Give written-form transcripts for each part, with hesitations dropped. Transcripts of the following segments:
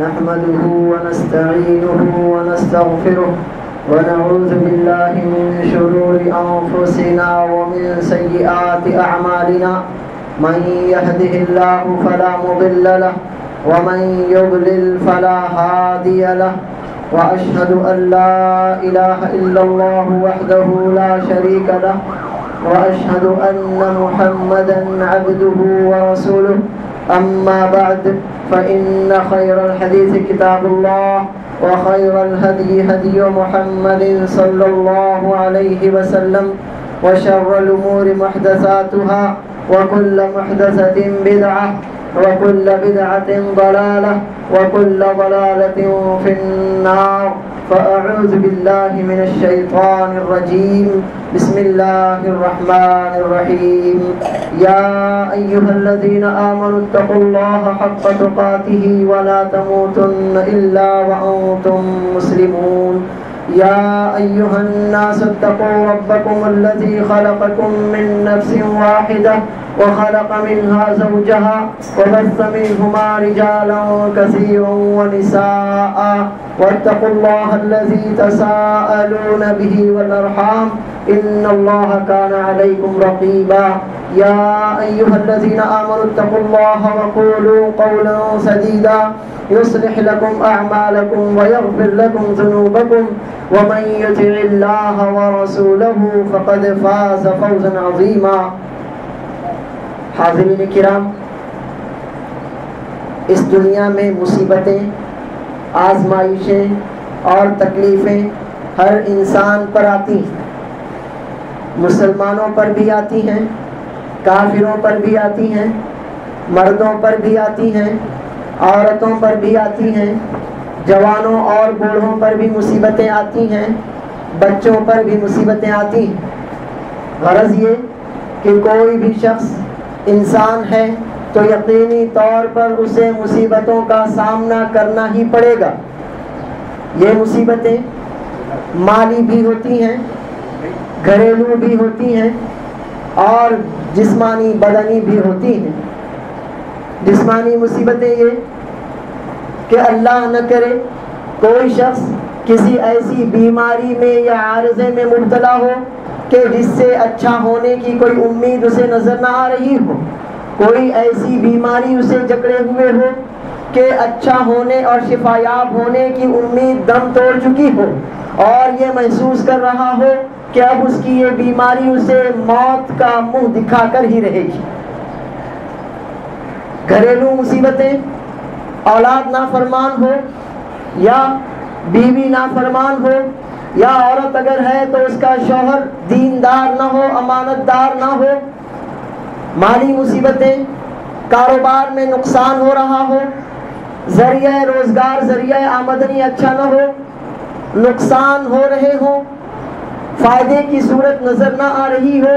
نحمده ونستعينه ونستغفره ونعوذ بالله من شرور أنفسنا ومن سيئات أعمالنا من يهده الله فلا مضل له ومن يضلل فلا هادي له وأشهد أن لا إله إلا الله وحده لا شريك له وأشهد أن محمدا عبده ورسوله أما بعد فإن خير الحديث كتاب الله وخير الهدي هدي محمد صلى الله عليه وسلم وشر الأمور محدثاتها وكل محدثة بدعة وكل بدعة ضلالة وكل ضلالة في النار فأعوذ بالله من الشيطان الرجيم بسم الله الرحمن الرحيم يا أيها الذين آمنوا اتقوا الله حق تقاته ولا تموتن إلا وأنتم مسلمون يا أيها الناس اتقوا ربكم الذي خلقكم من نفس واحدة وخلق منها زوجها وبث منهما رجالا كثيرا ونساء واتقوا الله الذي تساءلون به والأرحام إن الله كان عليكم رقيبا يا أيها الذين آمنوا اتقوا الله وقولوا قولا سديدا يصلح لكم أعمالكم ويغفر لكم ذنوبكم ومن يطع الله ورسوله فقد فاز فوزا عظيما. حاضرین کرام، اس دنیا میں مصیبتیں، آزمائشیں اور تکلیفیں ہر انسان پر آتی ہیں. مسلمانوں پر بھی آتی ہیں، کافروں پر بھی آتی ہیں، مردوں پر بھی آتی ہیں، عورتوں پر بھی آتی ہیں، جوانوں اور بوڑھوں پر بھی مصیبتیں آتی ہیں، بچوں پر بھی مصیبتیں آتی ہیں. غرض یہ کہ کوئی بھی شخص انسان ہے تو یقینی طور پر اسے مصیبتوں کا سامنا کرنا ہی پڑے گا. یہ مصیبتیں مالی بھی ہوتی ہیں، گھریلو بھی ہوتی ہیں اور جسمانی بدنی بھی ہوتی ہیں. جسمانی مصیبتیں یہ کہ اللہ نہ کرے کوئی شخص کسی ایسی بیماری میں یا عارضے میں مبتلا ہو کہ جس سے اچھا ہونے کی کوئی امید اسے نظر نہ آ رہی ہو. کوئی ایسی بیماری اسے جکڑے ہوئے ہو کہ اچھا ہونے اور شفایاب ہونے کی امید دم توڑ چکی ہو اور یہ محسوس کر رہا ہو کہ اب اس کی یہ بیماری اسے موت کا منہ دکھا کر ہی رہے گی. گھریلو مصیبتیں، اولاد نافرمان ہو یا بیوی نافرمان ہو یا عورت اگر ہے تو اس کا شوہر دیندار نہ ہو، امانت دار نہ ہو. مالی مصیبتیں، کاروبار میں نقصان ہو رہا ہو، ذریعہ روزگار، ذریعہ آمدنی اچھا نہ ہو، نقصان ہو رہے ہوں، فائدے کی صورت نظر نہ آ رہی ہو.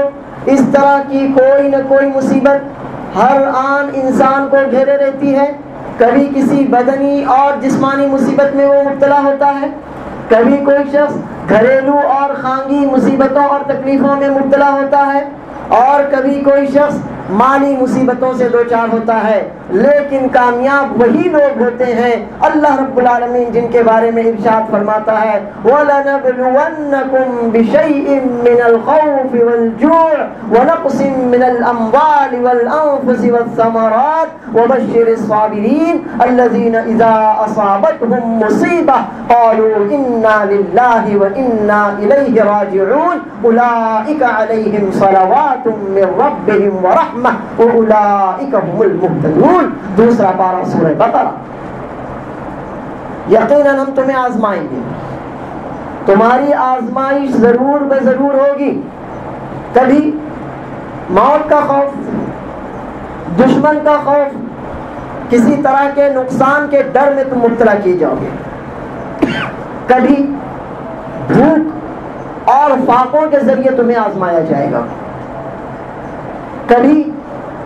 اس طرح کی کوئی نہ کوئی مصیبت ہر آن انسان کو گھیرے رہتی ہے. کبھی کسی بدنی اور جسمانی مصیبت میں وہ مبتلا ہوتا ہے، کبھی کوئی شخص گھریلو اور خانگی مصیبتوں اور تکلیفوں میں مبتلا ہوتا ہے اور کبھی کوئی شخص مالی مصیبتوں سے دوچار ہوتا ہے. لیکن کامیاب وہی لوگ ہوتے ہیں اللہ رب العالمین جن کے بارے میں ارشاد فرماتا ہے وَلَنَبْلُوَنَّكُمْ بِشَيْءٍ مِّنَ الْخَوْفِ وَالْجُوعِ وَنَقْصٍ مِّنَ الْأَمْوَالِ وَالْأَنفُسِ وَالثَّمَرَاتِ وَبَشِّرِ الصَّابِرِينَ الَّذِينَ إِذَا أَصَابَتْهُمْ مُصِيبَةٌ قَالُوا إِنَّا لِلَّهِ وَإِنَّا إِلَيْهِ رَاجِعُونَ أُولَٰئِكَ عَلَيْهِمْ صَلَوَاتٌ مِّن رَّبِّهِمْ وَرَحْمَةٌ وَأُولَٰئِكَ هُمُ الْمُهْتَدُونَ. دوسرا پارہ سورہ بقرہ. یقیناً ہم تمہیں آزمائیں گے، تمہاری آزمائش ضرور بے ضرور ہوگی. کبھی موت کا خوف، دشمن کا خوف، کسی طرح کے نقصان کے ڈر میں تم مبتلا کیے جاؤ گے. کبھی بھوک اور فاقوں کے ذریعے تمہیں آزمایا جائے گا. کبھی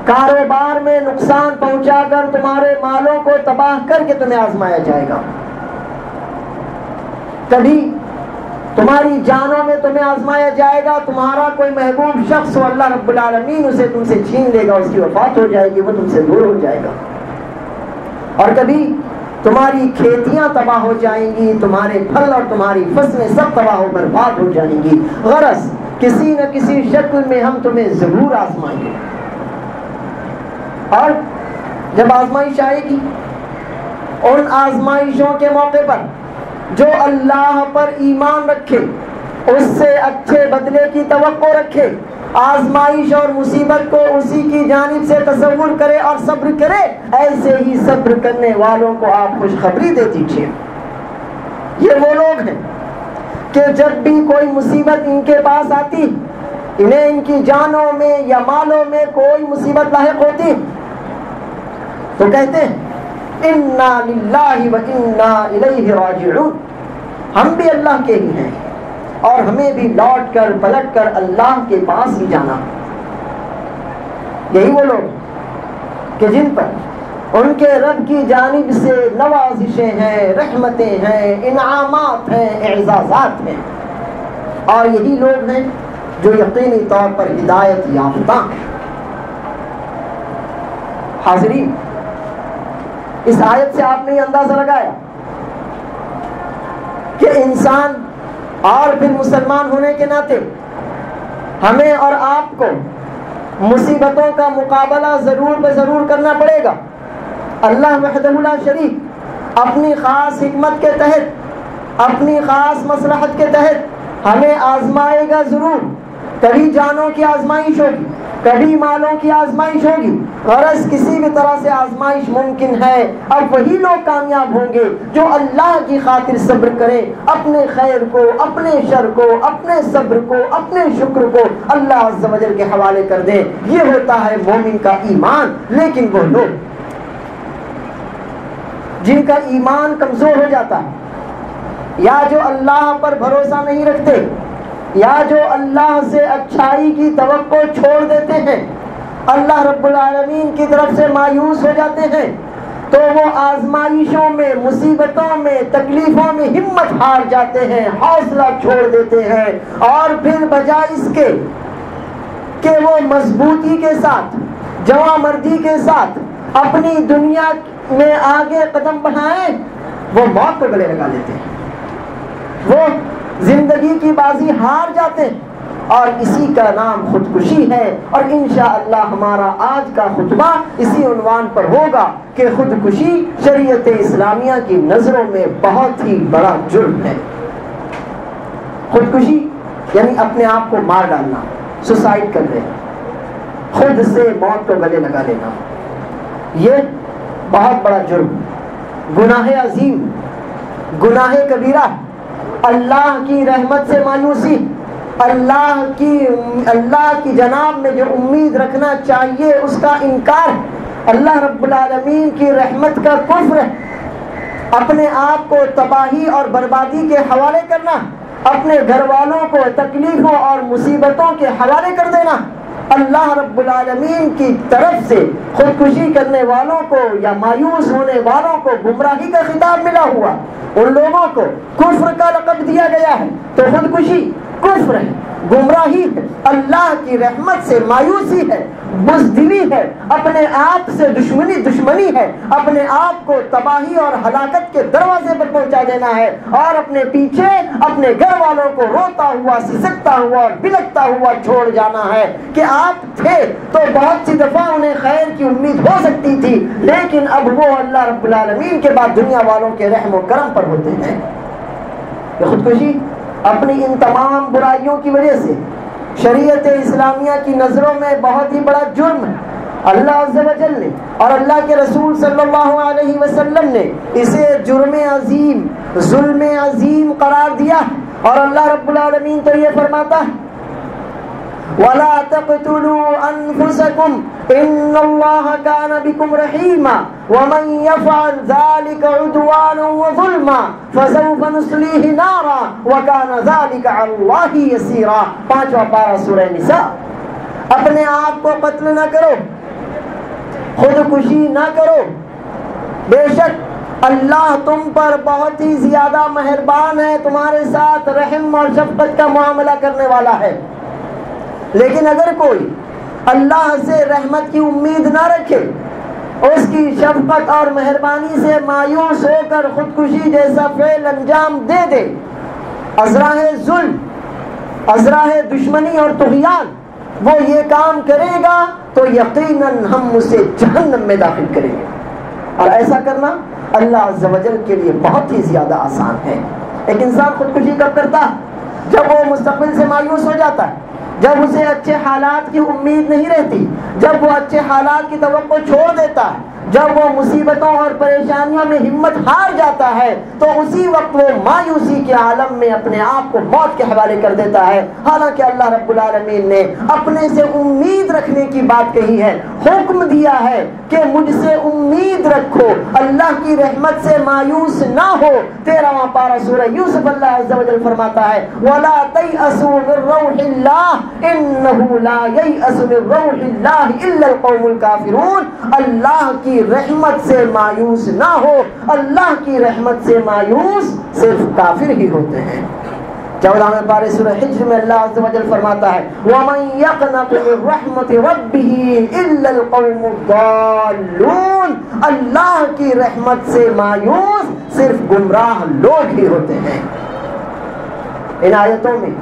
کاروبار میں نقصان پہنچا کر تمہارے مالوں کو تباہ کر کے تمہیں آزمایا جائے گا. کبھی تمہاری جانوں میں تمہیں آزمایا جائے گا. تمہارا کوئی محبوب شخص ہو، اللہ رب العالمین اسے تم سے چھین لے گا، اس کی وفات ہو جائے گی، وہ تم سے دور ہو جائے گا. اور کبھی تمہاری کھیتیاں تباہ ہو جائیں گی، تمہارے پھل اور تمہاری فصلیں سب تباہ و برباد ہو جائیں گی، غرض کسی نہ کسی شکل میں ہم تمہیں ضرور آزمائیں گے۔ اور جب آزمائش آئے گی، ان آزمائشوں کے موقع پر جو اللہ پر ایمان رکھے، اس سے اچھے بدلے کی توقع رکھے، آزمائش اور مصیبت کو اسی کی جانب سے تصور کرے اور صبر کرے، ایسے ہی صبر کرنے والوں کو آپ خوشخبری دے دیجیے۔ یہ وہ لوگ ہیں کہ جب بھی کوئی مصیبت ان کے پاس آتی، انہیں ان کی جانوں میں یا مالوں میں کوئی مصیبت لاحق ہوتی، تو کہتے ہیں انا للہ و انا الیہ راجعون، ہم بھی اللہ کے ہی ہیں اور ہمیں بھی لوٹ کر پلٹ کر اللہ کے پاس ہی جانا۔ یہی وہ لوگ کہ جن پر ان کے رب کی جانب سے نوازشیں ہیں، رحمتیں ہیں، انعامات ہیں، اعزازات ہیں، اور یہی لوگ ہیں جو یقینی طور پر ہدایت یافتہ ہیں۔ حاضرین، اس آیت سے آپ نے یہ اندازہ لگایا کہ انسان اور پھر مسلمان ہونے کے ناطے ہمیں اور آپ کو مصیبتوں کا مقابلہ ضرور بے ضرور کرنا پڑے گا۔ اللہ وحدہ لا شریک اپنی خاص حکمت کے تحت، اپنی خاص مصلحت کے تحت ہمیں آزمائے گا ضرور۔ کبھی جانوں کی آزمائش ہوگی، کبھی مالوں کی آزمائش ہوگی، غرض کسی بھی طرح سے آزمائش ممکن ہے۔ اب وہی لوگ کامیاب ہوں گے جو اللہ کی خاطر صبر کریں، اپنے خیر کو، اپنے شر کو، اپنے صبر کو، اپنے شکر کو اللہ عز و جل کے حوالے کر دیں۔ یہ ہوتا ہے مومن کا ایمان۔ لیکن وہ لوگ جن کا ایمان کمزور ہو جاتا ہے، یا جو اللہ پر بھروسہ نہیں رکھتے، یا جو اللہ سے اچھائی کی توقع چھوڑ دیتے ہیں، اللہ رب العالمین کی طرف سے مایوس ہو جاتے ہیں، تو وہ آزمائشوں میں، مصیبتوں میں، تکلیفوں میں ہمت ہار جاتے ہیں، حوصلہ چھوڑ دیتے ہیں، اور پھر بجائے اس کے کہ وہ مضبوطی کے ساتھ، جواں مردی کے ساتھ اپنی دنیا میں آگے قدم بڑھائیں، وہ موت کو گلے لگا لیتے ہیں، وہ زندگی کی بازی ہار جاتے ہیں، اور اسی کا نام خودکشی ہے۔ اور انشاءاللہ ہمارا آج کا خطبہ اسی عنوان پر ہوگا کہ خودکشی شریعت اسلامیہ کی نظروں میں بہت ہی بڑا جرم ہے۔ خودکشی یعنی اپنے آپ کو مار ڈالنا، سوسائڈ کر لینا، خود سے موت کو گلے لگا لینا، یہ بہت بڑا جرم، گناہ عظیم، گناہ کبیرہ، اللہ کی رحمت سے مایوسی، اللہ کی جناب میں جو امید رکھنا چاہیے اس کا انکار، اللہ رب العالمین کی رحمت کا کفر، اپنے آپ کو تباہی اور بربادی کے حوالے کرنا، اپنے گھر والوں کو تکلیفوں اور مصیبتوں کے حوالے کر دینا، اللہ رب العالمین کی طرف سے خودکشی کرنے والوں کو یا مایوس ہونے والوں کو گمراہی کا خطاب ملا ہوا، ان لوگوں کو کفر کا لقب دیا گیا ہے۔ تو خودکشی کفر ہے، گمراہی ہے، اللہ کی رحمت سے مایوسی ہے، بزدلی ہے، اپنے آپ سے دشمنی ہے، اپنے آپ کو تباہی اور ہلاکت کے دروازے پر پہنچا دینا ہے، اور اپنے پیچھے اپنے گھر والوں کو روتا ہوا، سسکتا ہوا اور بلکتا ہوا چھوڑ جانا ہے کہ آپ تھے تو بہت سی دفعہ انہیں خیر کی امید ہو سکتی تھی، لیکن اب وہ اللہ رب العالمین کے بعد دنیا والوں کے رحم و کرم پر ہوتے ہیں۔ یہ خودکشی اپنی ان تمام برائیوں کی وجہ سے شریعت اسلامیہ کی نظروں میں بہت ہی بڑا جرم ہے۔ اللہ عز و جل نے اور اللہ کے رسول صلی اللہ علیہ وسلم نے اسے جرم عظیم، ظلم عظیم قرار دیا، اور اللہ رب العالمین تو یہ فرماتا ہے وَلَا تَقْتُلُوا أَنفُسَكُمْ إِنَّ اللَّهَ كَانَ بِكُمْ رَحِيمًا وَمَنْ يَفْعَلْ ذَلِكَ عُدْوَانًا وَظُلْمًا فَسَوْفَ نُصْلِيهِ نَارًا وَكَانَ ذَلِكَ عَلَى اللَّهِ يَسِيرًا۔ 5واں پارہ سورہ نساء۔ اپنے آپ کو قتل نہ کرو، خودکشی نہ کرو، بے شک اللہ تم پر بہت ہی زیادہ مہربان ہے، تمہارے ساتھ رحم اور شفقت کا معاملہ کرنے والا ہے۔ لیکن اگر کوئی اللہ سے رحمت کی امید نہ رکھے، اس کی شفقت اور مہربانی سے مایوس ہو کر خودکشی جیسا فعل انجام دے دے، ازراہ ظلم، ازراہ دشمنی اور طغیان، وہ یہ کام کرے گا تو یقیناً ہم اسے جہنم میں داخل کریں گے۔ اور ایسا کرنا اللہ عز و جل کے لیے بہت ہی زیادہ آسان ہے۔ ایک انسان خودکشی کب کرتا ہے؟ جب وہ مستقبل سے مایوس ہو جاتا ہے، جب اسے اچھے حالات کی امید نہیں رہتی، جب وہ اچھے حالات کی توقع چھوڑ دیتا ہے، جب وہ مصیبتوں اور پریشانیوں میں ہمت ہار جاتا ہے، تو اسی وقت وہ مایوسی کے عالم میں اپنے آپ کو موت کے حوالے کر دیتا ہے۔ حالانکہ اللہ رب العالمین نے اپنے سے امید رکھنے کی بات کہی ہے، حکم دیا ہے کہ مجھ سے امید رکھو، اللہ کی رحمت سے مایوس نہ ہو۔ 13واں پارہ سورہ یوسف اللہ عز و جل فرماتا ہے وَلَا تَيْأَسُوا مِن رَّوْحِ اللَّهِ إِنَّهُ لَا يَيْأَسُ مِن رَّوْحِ اللَّهِ إِلَّا الْقَوْمُ الْكَافِرُونَ۔ اللہ کی رحمت سے مایوس نہ ہو، اللہ کی رحمت سے مایوس صرف کافر ہی ہوتے ہیں۔ 14ویں پارے سورہ حجر میں اللہ عز و جل فرماتا ہے وَمَن يَقْنَطُ مِن رَحْمَةِ رَبِّهِ إِلَّا الْقَوْمُ الضَّالُّونَ۔ اللہ کی رحمت سے مایوس صرف گمراہ لوگ ہی ہوتے ہیں۔ ان آیتوں میں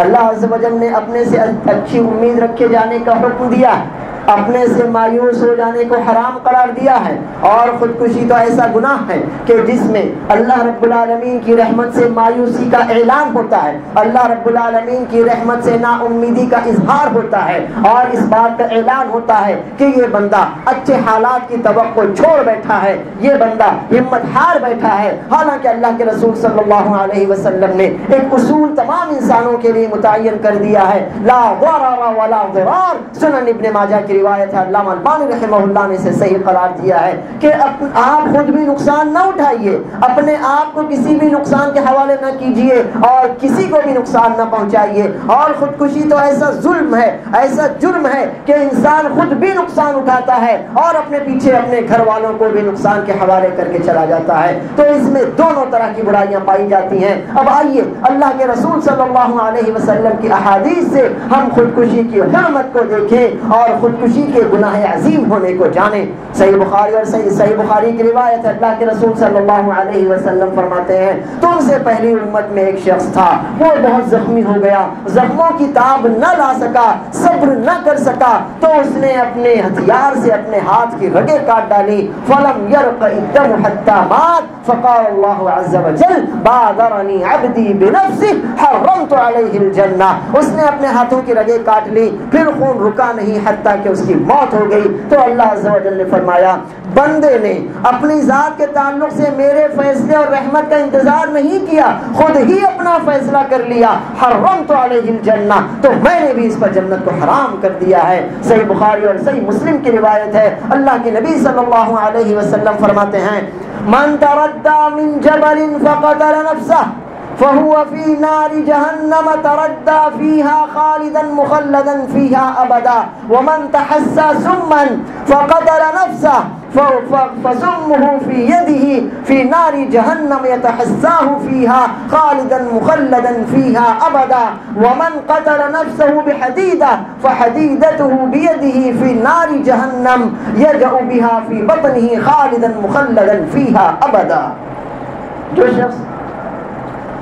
اللہ عز و جل نے اپنے سے اچھی امید رکھے جانے کا حکم دیا ہے، اپنے سے مایوس ہو جانے کو حرام قرار دیا ہے، اور خودکشی تو ایسا گناہ ہے کہ جس میں اللہ رب العالمین کی رحمت سے مایوسی کا اعلان ہوتا ہے، اللہ رب العالمین کی رحمت سے نا امیدی کا اظہار ہوتا ہے، اور اس بات کا اعلان ہوتا ہے کہ یہ بندہ اچھے حالات کی توقع چھوڑ بیٹھا ہے، یہ بندہ ہمت ہار بیٹھا ہے۔ حالانکہ اللہ کے رسول صلی اللہ علیہ وسلم نے ایک اصول تمام انسانوں کے لیے متعین کر دیا ہے، لا ضرر ولا ضرار۔ سنن ابن ماجہ کی روایت ہے، علامہ البانی رحمہ اللہ نے اسے صحیح قرار دیا ہے کہ آپ خود بھی نقصان نہ اٹھائیے، اپنے آپ کو کسی بھی نقصان کے حوالے نہ کیجیے اور کسی کو بھی نقصان نہ پہنچائیے۔ اور خودکشی تو ایسا ظلم ہے، ایسا جرم ہے کہ انسان خود بھی نقصان اٹھاتا ہے اور اپنے پیچھے اپنے گھر والوں کو بھی نقصان کے حوالے کر کے چلا جاتا ہے۔ تو اس میں دونوں طرح کی برائیاں پائی جاتی ہیں۔ اب آئیے اللہ کے رسول صلی اللہ علیہ وسلم کی احادیث سے ہم خودکشی کی حرمت کو دیکھیں اور خودکشی کے گناہ عظیم ہونے کو جانیں۔ صحیح بخاری اور صحیح بخاری کی روایت ہے، اللہ کے رسول صلی اللہ علیہ وسلم فرماتے ہیں تم سے پہلی امت میں ایک شخص تھا، وہ بہت زخمی ہو گیا، زخموں کی تاب نہ لا سکا، صبر نہ کر سکا، تو اس نے اپنے ہتھیار سے اپنے ہاتھ کی رگیں کاٹ ڈالی، فلم یرق الدم حتی مات، فقال اللہ عز وجل بادرنی عبدی بنفسہ حرمت علیہ الجنہ۔ اس نے اپنے ہاتھوں کی رگیں کاٹ لی، پھر خون رکا نہیں حتیٰ کہ اس کی موت ہو گئی۔ تو اللہ عز و جل نے فرمایا بندے نے اپنی ذات کے تعلق سے میرے فیصلے اور رحمت کا انتظار نہیں کیا، خود ہی اپنا فیصلہ کر لیا، حرمت علیہ الجنہ، تو میں نے بھی اس پر جنت کو حرام کر دیا ہے۔ صحیح بخاری اور صحیح مسلم کی روایت ہے، اللہ کے نبی صلی اللہ علیہ وسلم فرماتے ہیں من تردى من جبل فقتل نفسه فهو في نار جهنم تردى فيها خالدا مخلدا فيها أبدا ومن تحسى سما فقتل نفسه فسمه في يده في نار جهنم يتحساه فيها خالدا مخلدا فيها أبدا ومن قتل نفسه بحديدة فحديدته بيده في نار جهنم يجأ بها في بطنه خالدا مخلدا فيها أبدا۔ جو شخص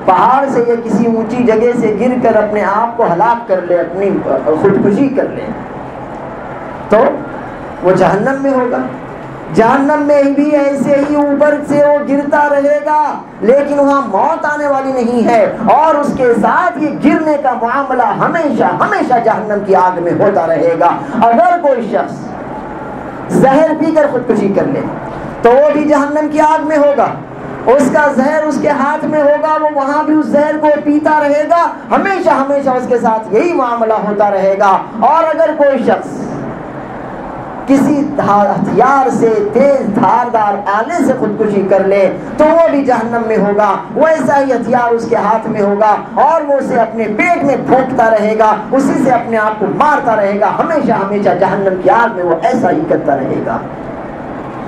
پہاڑ سے یا کسی اونچی جگہ سے گر کر اپنے آپ کو ہلاک کر لے، اپنی خودکشی کر لے، تو وہ جہنم میں ہوگا، جہنم میں بھی ایسے ہی اوپر سے وہ گرتا رہے گا، لیکن وہاں موت آنے والی نہیں ہے، اور اس کے ساتھ یہ گرنے کا معاملہ ہمیشہ ہمیشہ جہنم کی آگ میں ہوتا رہے گا۔ اگر کوئی شخص زہر پی کر خودکشی کر لے تو وہ بھی جہنم کی آگ میں ہوگا، اس کا زہر اس کے ہاتھ میں ہوگا، وہ وہاں بھی اس زہر کو پیتا رہے گا، ہمیشہ ہمیشہ اس کے ساتھ یہی معاملہ ہوتا رہے گا۔ اور اگر کوئی شخص کسی ہتھیار سے، تیز دھاردار آلے سے خودکشی کر لے تو وہ بھی جہنم میں ہوگا، ویسا ہی ہتھیار اس کے ہاتھ میں ہوگا اور وہ اسے اپنے پیٹ میں پھونکتا رہے گا، اسی سے اپنے آپ کو مارتا رہے گا، ہمیشہ ہمیشہ جہنم کی آگ میں وہ ایسا ہی کرتا رہے گا۔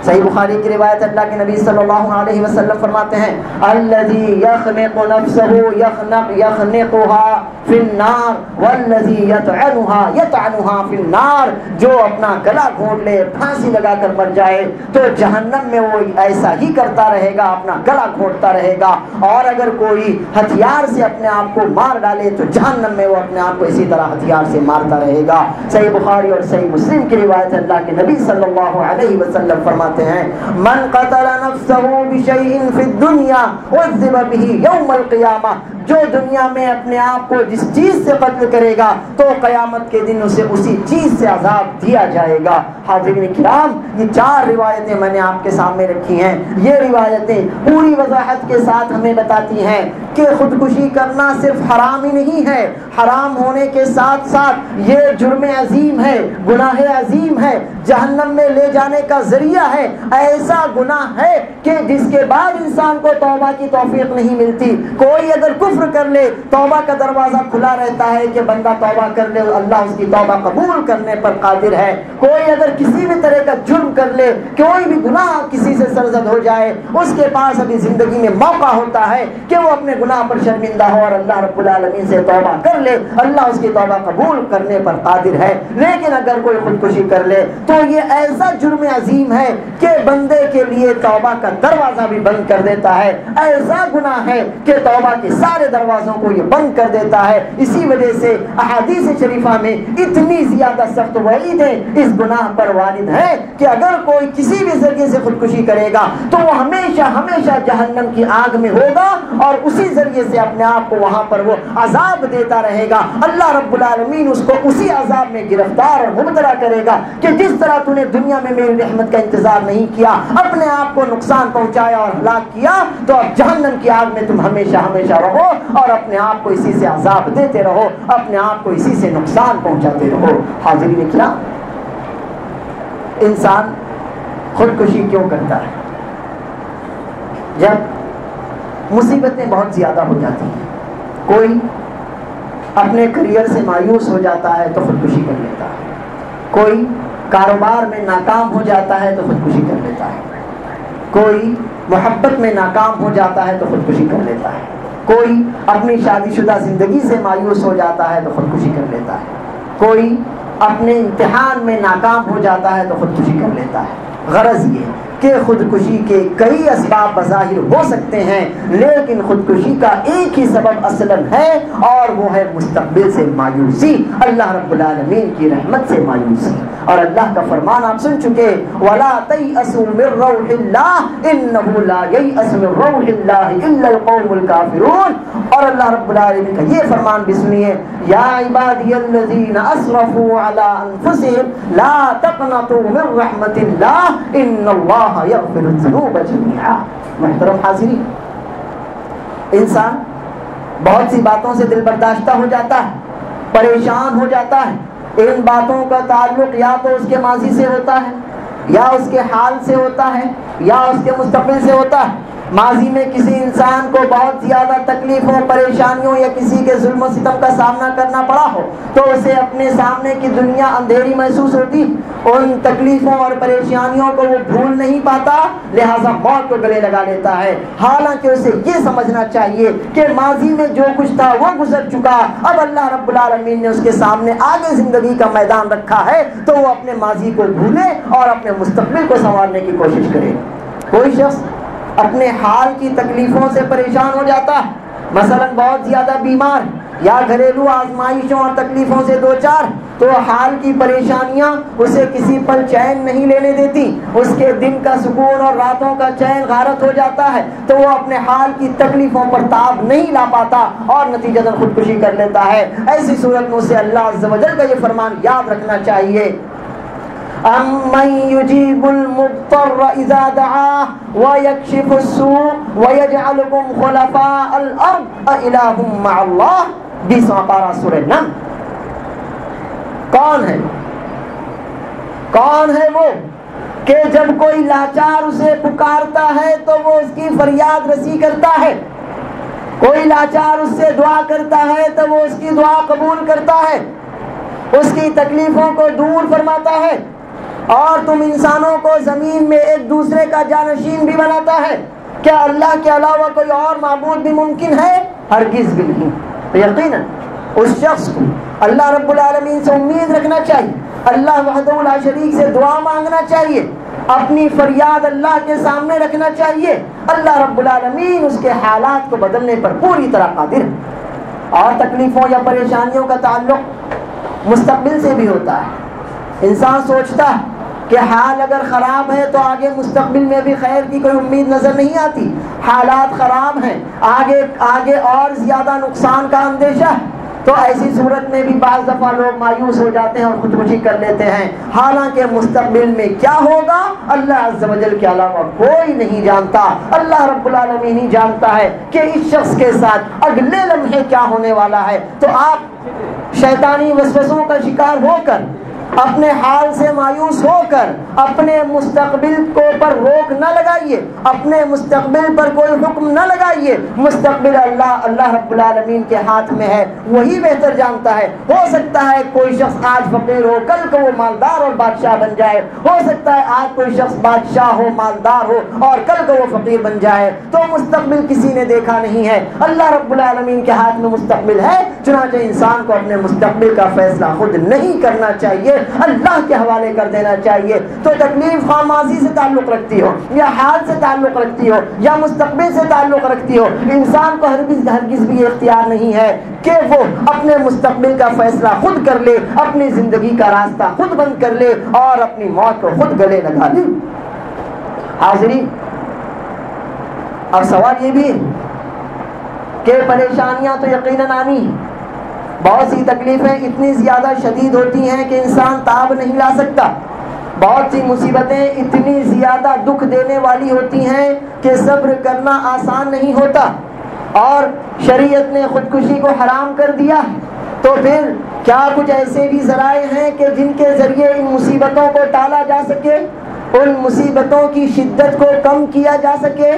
صحیح بخاری کی روایت اللہ کے نبی صلی اللہ علیہ وسلم فرماتے ہیں الذی یخنق نفسہ یخنقها فی النار والذی یطعنها فی النار، جو اپنا گلا گھونٹ لے پھانسی لگا کر مر جائے تو جہنم میں وہ ایسا ہی کرتا رہے گا، اپنا گلا گھونٹتا رہے گا، اور اگر کوئی ہتھیار سے اپنے آپ کو مار ڈالے تو جہنم میں وہ اپنے آپ کو اسی طرح ہتھیار سے مارتا رہے گا۔ صحیح بخاری اور صحیح مسلم کی روایت اللہ کے نبی صلی اللہ علیہ وسلم فرماتے ہیں من قتل نفسه بشیء فی الدنیا عذب به یوم القیامہ، جو دنیا میں اپنے آپ کو جس چیز سے قتل کرے گا تو قیامت کے دن اسے اسی چیز سے عذاب دیا جائے گا۔ حاضرین کرام، یہ 4 روایتیں میں نے آپ کے سامنے رکھی ہیں۔ یہ روایتیں پوری وضاحت کے ساتھ ہمیں بتاتی ہیں کہ خودکشی کرنا صرف حرام ہی نہیں ہے، حرام ہونے کے ساتھ ساتھ یہ جرم عظیم ہے، گناہ عظیم ہے، جہنم میں لے جانے کا ذریعہ ہے، ایسا گناہ ہے کہ جس کے بعد انسان کو توبہ کی توفیق نہیں ملتی۔ کوئی اگر کفر کر لے توبہ کا دروازہ کھلا رہتا ہے کہ بندہ توبہ کر لے، اللہ اس کی توبہ قبول کرنے پر قادر ہے۔ کوئی اگر کسی بھی طرح کا جرم کر لے، کوئی بھی گناہ کسی سے سرزد ہو جائے، اس کے پاس ابھی زندگی میں موقع ہوتا ہے کہ وہ اپنے گناہ پر شرمندہ ہو اور اللہ رب العالمین سے توبہ کر لے، اللہ اس کی توبہ قبول کرنے پر قادر ہے۔ لیکن اگر کوئی خودکشی کر لے تو یہ ایسا جرم عظیم ہے کہ بندے کے لیے توبہ کا دروازہ بھی بند کر دیتا ہے، ایسا گناہ ہے کہ توبہ کے سارے دروازوں کو یہ بند کر دیتا ہے۔ اسی وجہ سے احادیث شریفہ میں اتنی زیادہ سخت وعیدیں اس گناہ پر وارد ہے کہ اگر کوئی کسی بھی ذریعے سے خودکشی کرے گا تو وہ ہمیشہ ہمیشہ جہنم کی آگ میں ہوگا اور اسی ذریعے سے اپنے آپ کو وہاں پر وہ عذاب دیتا رہے گا۔ اللہ رب العالمین اس کو اسی عذاب میں گرفتار اور مبتلا کرے گا کہ جس طرح تو نے دنیا میں میری رحمت کا انتظار نہیں کیا، اپنے آپ کو نقصان پہنچایا اور ہلاک کیا، تو اب جہنم کی آگ میں تم ہمیشہ ہمیشہ رہو اور اپنے آپ کو اسی سے عذاب دیتے رہو، اپنے آپ کو اسی سے نقصان پہنچاتے رہو۔ حاضرین کرام، انسان خودکشی کیوں کرتا ہے؟ جب مصیبتیں بہت زیادہ ہو جاتی ہیں، کوئی اپنے کریئر سے مایوس ہو جاتا ہے تو خودکشی کر لیتا ہے، کوئی کاروبار میں ناکام ہو جاتا ہے تو خودکشی کر لیتا ہے، کوئی محبت میں ناکام ہو جاتا ہے تو خودکشی کر لیتا ہے، کوئی اپنی شادی شدہ زندگی سے مایوس ہو جاتا ہے تو خودکشی کر لیتا ہے، کوئی اپنے امتحان میں ناکام ہو جاتا ہے تو خودکشی کر لیتا ہے۔ غرض یہ کہ خودکشی کے کئی اسباب بظاہر ہو سکتے ہیں، لیکن خودکشی کا ایک ہی سبب اصلاً ہے اور وہ ہے مستقبل سے مایوسی، اللہ رب العالمین کی رحمت سے مایوسی۔ اور اللہ کا فرمان آپ سن چکے، وَلَا تَيْأَسُوا مِن رَّوْحِ اللَّهِ إِنَّهُ لَا يَيْأَسُ مِن رَّوْحِ اللَّهِ إِلَّا الْقَوْمُ الْكَافِرُونَ۔ اور اللہ رب العالمین کا یہ فرمان بھی سنیے، یا عبادی الذین اسرفوا علی انفسهم لا تقنطوا من رحمت اللہ ان اللہ یغفر الذنوب جميعا۔ محترم حاضرین، انسان بہت سی باتوں سے دل برداشتہ ہو جاتا ہے، پریشان ہو جاتا ہے۔ ان باتوں کا تعلق یا تو اس کے ماضی سے ہوتا ہے، یا اس کے حال سے ہوتا ہے، یا اس کے مستقبل سے ہوتا ہے۔ ماضی میں کسی انسان کو بہت زیادہ تکلیفوں، پریشانیوں یا کسی کے ظلم و ستم کا سامنا کرنا پڑا ہو تو اسے اپنے سامنے کی دنیا اندھیری محسوس ہوتی، ان تکلیفوں اور پریشانیوں کو وہ بھول نہیں پاتا، لہٰذا موت کو گلے لگا لیتا ہے۔ حالانکہ اسے یہ سمجھنا چاہیے کہ ماضی میں جو کچھ تھا وہ گزر چکا، اب اللہ رب العالمین نے اس کے سامنے آگے زندگی کا میدان رکھا ہے تو وہ اپنے ماضی کو بھولے اور اپنے مستقبل کو سنوارنے کی کوشش کرے۔ کوئی شخص اپنے حال کی تکلیفوں سے پریشان ہو جاتا ہے، مثلا بہت زیادہ بیمار یا گھریلو آزمائشوں اور تکلیفوں سے دوچار، تو حال کی پریشانیاں اسے کسی پل چین نہیں لینے دیتی، اس کے دن کا سکون اور راتوں کا چین غارت ہو جاتا ہے، تو وہ اپنے حال کی تکلیفوں پر تاب نہیں لا پاتا اور نتیجتاً خودکشی کر لیتا ہے۔ ایسی صورت میں اسے اللہ عز و جل کا یہ فرمان یاد رکھنا چاہیے، أَمَّن يُجِيبُ الْمُضْطَرَّ إِذَا دَعَاهُ وَيَكْشِفُ السُّوءَ وَيَجْعَلُكُمْ خُلَفَاءَ الْأَرْضِ أَإِلَٰهٌ مَّعَ اللَّهِ 20واں پارہ سورہ نمل۔ کون ہے وہ کہ جب کوئی لاچار اسے پکارتا ہے تو وہ اس کی فریاد رسی کرتا ہے، کوئی لاچار اس سے دعا کرتا ہے تو وہ اس کی دعا قبول کرتا ہے، اس کی تکلیفوں کو دور فرماتا ہے، اور تم انسانوں کو زمین میں ایک دوسرے کا جانشین بھی بناتا ہے. کیا اللہ کے علاوہ کوئی اور معبود بھی ممکن ہے؟ ہرگز بھی نہیں. تو یقیناً اس شخص کو اللہ رب العالمین سے امید رکھنا چاہیے, اللہ وحدہ لا شریک سے دعا مانگنا چاہیے, اپنی فریاد اللہ کے سامنے رکھنا چاہیے. اللہ رب العالمین اس کے حالات کو بدلنے پر پوری طرح قادر ہے. اور تکلیفوں یا پریشانیوں کا تعلق مستقبل سے بھی ہوتا ہے. انسان سوچتا ہے کہ حال اگر خراب ہے تو آگے مستقبل میں بھی خیر کی کوئی امید نظر نہیں آتی. حالات خراب ہیں, آگے اور زیادہ نقصان کا اندیشہ ہے. تو ایسی صورت میں بھی بعض دفعہ لوگ مایوس ہو جاتے ہیں اور خودکشی کر لیتے ہیں. حالانکہ مستقبل میں کیا ہوگا اللہ عز و جل کے علاوہ کوئی نہیں جانتا. اللہ رب العالمین ہی جانتا ہے کہ اس شخص کے ساتھ اگلے لمحے کیا ہونے والا ہے. تو آپ شیطانی وسوسوں کا شکار ہو کر, اپنے حال سے مایوس ہو کر اپنے مستقبل کو پر روک نہ لگائیے, اپنے مستقبل پر کوئی حکم نہ لگائیے. مستقبل اللہ رب العالمین کے ہاتھ میں ہے, وہی بہتر جانتا ہے. ہو سکتا ہے کوئی شخص آج فقیر ہو, کل کو وہ مالدار اور بادشاہ بن جائے. ہو سکتا ہے آج کوئی شخص بادشاہ ہو, مالدار ہو, اور کل کو وہ فقیر بن جائے. تو مستقبل کسی نے دیکھا نہیں ہے, اللہ رب العالمین کے ہاتھ میں مستقبل ہے. چنانچہ انسان کو اپنے مستقبل کا فیصلہ خود نہیں کرنا چاہیے, اللہ کے حوالے کر دینا چاہیے. تو تکلیف خواہ ماضی سے تعلق رکھتی ہو, یا حال سے تعلق رکھتی ہو, یا مستقبل سے تعلق رکھتی ہو, انسان کو ہرگز بھی اختیار نہیں ہے کہ وہ اپنے مستقبل کا فیصلہ خود کر لے, اپنی زندگی کا راستہ خود بند کر لے اور اپنی موت کو خود گلے لگا لے. حاضرین, اب سوال یہ بھی ہے کہ پریشانیاں تو یقیناً آنی ہیں. بہت سی تکلیفیں اتنی زیادہ شدید ہوتی ہیں کہ انسان تاب نہیں لا سکتا. بہت سی مصیبتیں اتنی زیادہ دکھ دینے والی ہوتی ہیں کہ صبر کرنا آسان نہیں ہوتا. اور شریعت نے خودکشی کو حرام کر دیا. تو پھر کیا کچھ ایسے بھی ذرائع ہیں کہ جن کے ذریعے ان مصیبتوں کو ٹالا جا سکے, ان مصیبتوں کی شدت کو کم کیا جا سکے,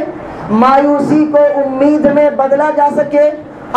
مایوسی کو امید میں بدلا جا سکے,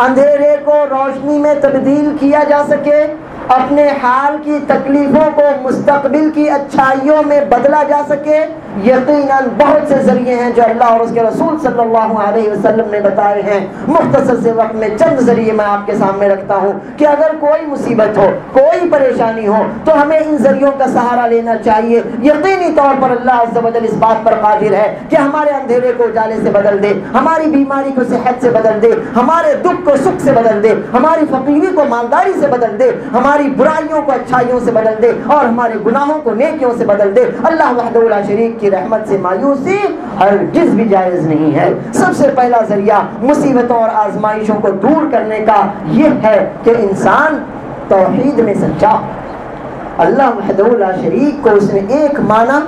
اندھیرے کو روشنی میں تبدیل کیا جا سکے, اپنے حال کی تکلیفوں کو مستقبل کی اچھائیوں میں بدلا جا سکے؟ یقیناً بہت سے ذریعے ہیں جو اللہ اور اس کے رسول صلی اللہ علیہ وسلم نے بتائے ہیں. مختصر سے وقت میں چند ذریعے میں آپ کے سامنے رکھتا ہوں کہ اگر کوئی مصیبت ہو, کوئی پریشانی ہو, تو ہمیں ان ذریعوں کا سہارا لینا چاہیے. یقینی طور پر اللہ عز و جل اس بات پر قادر ہے کہ ہمارے اندھیرے کو اجالے سے بدل دے, ہماری بیماری کو صحت سے بدل دے, ہمارے دکھ کو سکھ سے بدل دے, ہماری فقیری کو مالداری سے بدل دے, ہماری برائیوں کو اچھائیوں سے بدل دے, اور ہمارے گناہوں کو نیکیوں سے بدل دے. اللہ وحدہ لا شریک کی رحمت سے مایوسی ہرگز بھی جائز نہیں ہے. سب سے پہلا ذریعہ مصیبتوں اور آزمائشوں کو دور کرنے کا یہ ہے کہ انسان توحید میں سچا. اللہ وحدہ لا شریک کو اس نے ایک مانا,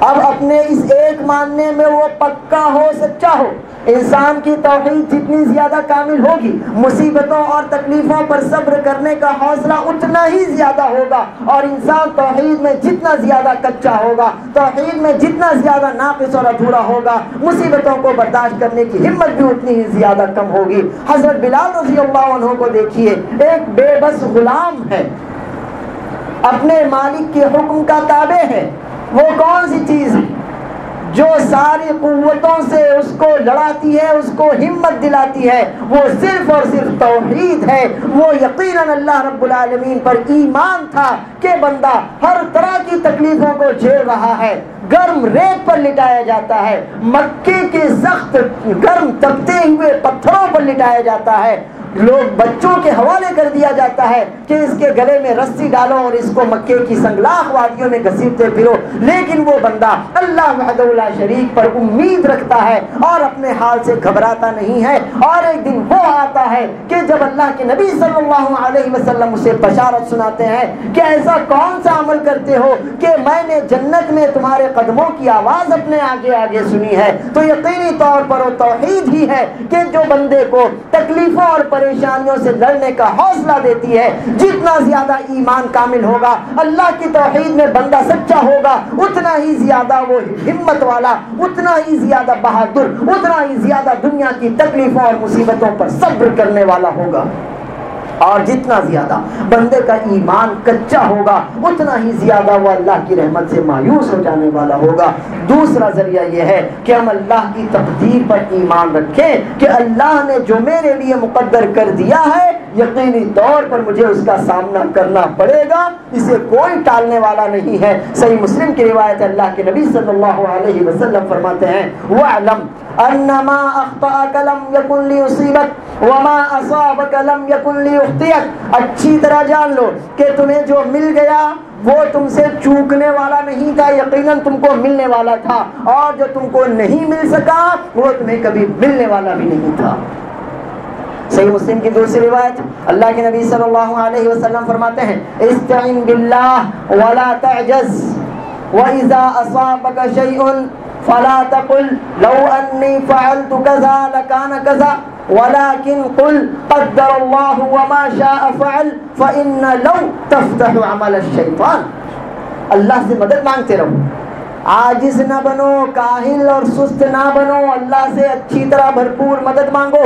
اب اپنے اس ایک ماننے میں وہ پکا ہو, سچا ہو. انسان کی توحید جتنی زیادہ کامل ہوگی, مصیبتوں اور تکلیفوں پر صبر کرنے کا حوصلہ اتنا ہی زیادہ ہوگا. اور انسان توحید میں جتنا زیادہ کچا ہوگا, توحید میں جتنا زیادہ ناقص اور ادھورا ہوگا, مصیبتوں کو برداشت کرنے کی ہمت بھی اتنی ہی زیادہ کم ہوگی. حضرت بلال رضی اللہ عنہ کو دیکھیے, ایک بے بس غلام ہے, اپنے مالک کے حکم کا تابع ہے. وہ کون سی چیز ہے جو ساری قوتوں سے اس کو لڑاتی ہے, اس کو ہمت دلاتی ہے؟ وہ صرف اور صرف توحید ہے. وہ یقیناً اللہ رب العالمین پر ایمان تھا کہ بندہ ہر طرح کی تکلیفوں کو جھیل رہا ہے, گرم ریت پر لٹایا جاتا ہے, مکے کے سخت گرم تپتے ہوئے پتھروں پر لٹایا جاتا ہے, لوگ بچوں کے حوالے کر دیا جاتا ہے کہ اس کے گلے میں رسی ڈالو اور اس کو مکے کی سنگلاخ وادیوں میں گھسیٹتے پھرو. لیکن وہ بندہ اللہ وحدہ لا شریک پر امید رکھتا ہے اور اپنے حال سے گھبراتا نہیں ہے. اور ایک دن وہ آتا ہے کہ جب اللہ کے نبی صلی اللہ علیہ وسلم اسے بشارت سناتے ہیں کہ ایسا کون سا عمل کرتے ہو کہ میں نے جنت میں تمہارے قدموں کی آواز اپنے آگے آگے سنی ہے. تو یقینی طور پر وہ توحید ہی ہے کہ جو بندے کو تکلیفوں اور پریشانیوں سے لڑنے کا حوصلہ دیتی ہے. جتنا زیادہ ایمان کامل ہوگا, اللہ کی توحید میں بندہ سچا ہوگا, اتنا ہی زیادہ وہ ہمت والا, اتنا ہی زیادہ بہادر, اتنا ہی زیادہ دنیا کی تکلیفوں اور مصیبتوں پر صبر کرنے والا ہوگا. اور جتنا زیادہ بندے کا ایمان کچا ہوگا اتنا ہی زیادہ وہ اللہ کی رحمت سے مایوس ہو جانے والا ہوگا۔ دوسرا ذریعہ یہ ہے کہ ہم اللہ کی تقدیر پر ایمان رکھیں کہ اللہ نے جو میرے لیے مقدر کر دیا ہے یقینی طور پر مجھے اس کا سامنا کرنا پڑے گا، اسے کوئی ٹالنے والا نہیں ہے۔ صحیح مسلم کی روایت ہے، اللہ کے نبی صلی اللہ علیہ وسلم فرماتے ہیں وَاعْلَمْ أَنَّمَا أَخْطَأَكَ لَمْ يَكُنْ لِيُصِيبَكَ وَمَا أَصَابَكَ لَمْ يَكُنْ لِيُخْطِئَكَ۔ اچھی طرح جان لو کہ تمہیں جو مل گیا وہ تم سے چوکنے والا نہیں تھا، یقیناً تم کو ملنے والا تھا، اور جو تم کو نہیں مل سکا وہ تمہیں کبھی ملنے والا بھی نہیں تھا۔ صحیح مسلم کی دوسری روایت اللہ کے نبی صلی اللہ علیہ وسلم فرماتے ہیں استعن باللہ ولا تعجز وَإِذَا أَصَابَكَ شَيْءٌ فَلَا تَقُلْ لَوْ أَنِّي فَعَلْتُ كَذَا لَكَانَ كَذَا وَلَكِنْ قُلْ قَدَّرَ اللَّهُ وَمَا شَاءَ فَعَلَ فَإِنَّ لَوْ تَفْتَحُ عَمَلَ الشَّيْطَانِ۔ اللہ سے مدد مانگتے رہو، عاجز نہ بنو، کاہل اور سست نہ بنو، اللہ سے اچھی طرح بھرپور مدد مانگو۔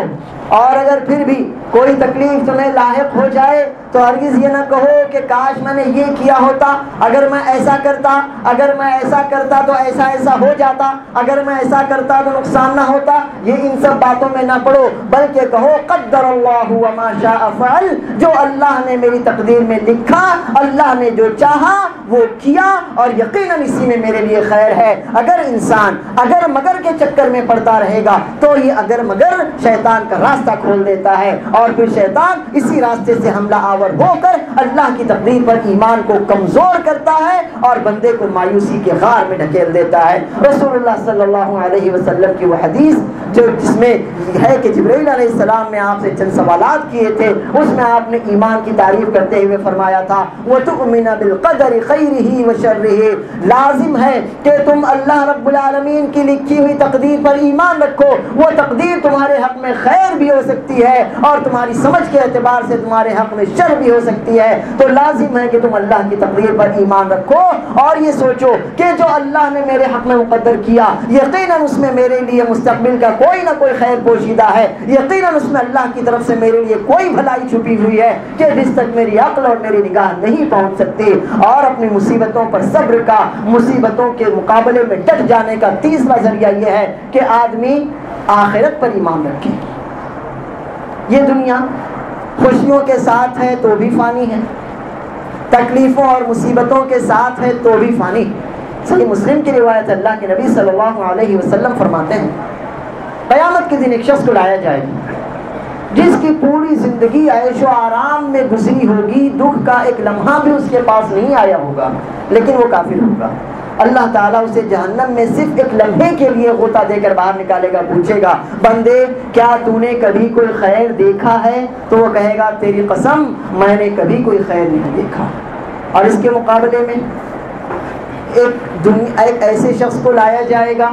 اور اگر پھر بھی کوئی تکلیف تمہیں لاحق ہو جائے تو ہرگز یہ نہ کہو کہ کاش میں نے یہ کیا ہوتا، اگر میں ایسا کرتا، اگر میں ایسا کرتا تو ایسا ایسا ہو جاتا، اگر میں ایسا کرتا تو نقصان نہ ہوتا۔ یہ ان سب باتوں میں نہ پڑو، بلکہ کہو قدر اللہ وما شاء فعل، جو اللہ نے میری تقدیر میں لکھا، اللہ نے جو چاہا وہ کیا، اور یقیناً اسی میں میرے لیے خیر ہے۔ اگر انسان اگر مگر کے چکر میں پڑتا رہے گا تو یہ اگر مگر شیطان کا راستہ کھول دیتا ہے، اور پھر شیطان اسی راستے سے حملہ آور ہو کر اللہ کی تقدیر پر ایمان کو کمزور کرتا ہے اور بندے کو مایوسی کے غار میں ڈھکیل دیتا ہے۔ رسول اللہ صلی اللہ علیہ وسلم کی وہ حدیث جس میں ہے کہ جبرائیل علیہ السلام نے آپ سے چند سوالات کیے تھے، اس میں آپ نے ایمان کی تعریف کرتے ہوئے فرمایا تھا وَتُؤْمِنَ بِالْقَدَرِ خَيْرِهِ وَشَرِّهِ، لازم ہے کہ تم اللہ رب العالمین کی لکھی ہوئی تقدیر پر ایمان رکھو۔ وہ تقدیر تمہارے حق میں خیر بھی ہو سکتی ہے اور تمہاری سمجھ کے اعتبار سے تمہارے حق میں شر بھی ہو سکتی ہے، تو لازم ہے کہ تم اللہ کی تقدیر پر ایمان رکھو اور یہ سوچو کہ جو اللہ نے میرے حق میں مقدر کیا یقیناً اس میں میرے لیے مستقبل کا کوئی نہ کوئی خیر پوشیدہ ہے، یقیناً اس میں اللہ کی طرف سے میرے لیے کوئی بھلائی چھپی ہوئی ہے کہ جس تک میری عقل اور میری نگاہ نہیں پہنچ سکتی۔ اور اپنی مصیبتوں پر صبر کا، مصیبتوں کے مقابلے میں ڈٹ جانے کا تیسرا ذریعہ یہ ہے کہ آدمی آخرت پر ایمان رکھے۔ یہ دنیا خوشیوں کے ساتھ ہے تو بھی فانی ہے، تکلیفوں اور مصیبتوں کے ساتھ ہے تو بھی فانی۔ صحیح مسلم کی روایت اللہ کے نبی صلی اللہ علیہ وسلم فرماتے ہیں قیامت کے دن ایک شخص کو لایا جائے گا جس کی پوری زندگی عیش و آرام میں گزری ہوگی، دکھ کا ایک لمحہ بھی اس کے پاس نہیں آیا ہوگا، لیکن وہ کافر ہوگا۔ اللہ تعالیٰ اسے جہنم میں صرف ایک لمحے کے لیے غوطہ دے کر باہر نکالے گا، پوچھے گا بندے کیا تو نے کبھی کوئی خیر دیکھا ہے؟ تو وہ کہے گا تیری قسم میں نے کبھی کوئی خیر نہیں دیکھا۔ اور اس کے مقابلے میں ایک ایسے شخص کو لایا جائے گا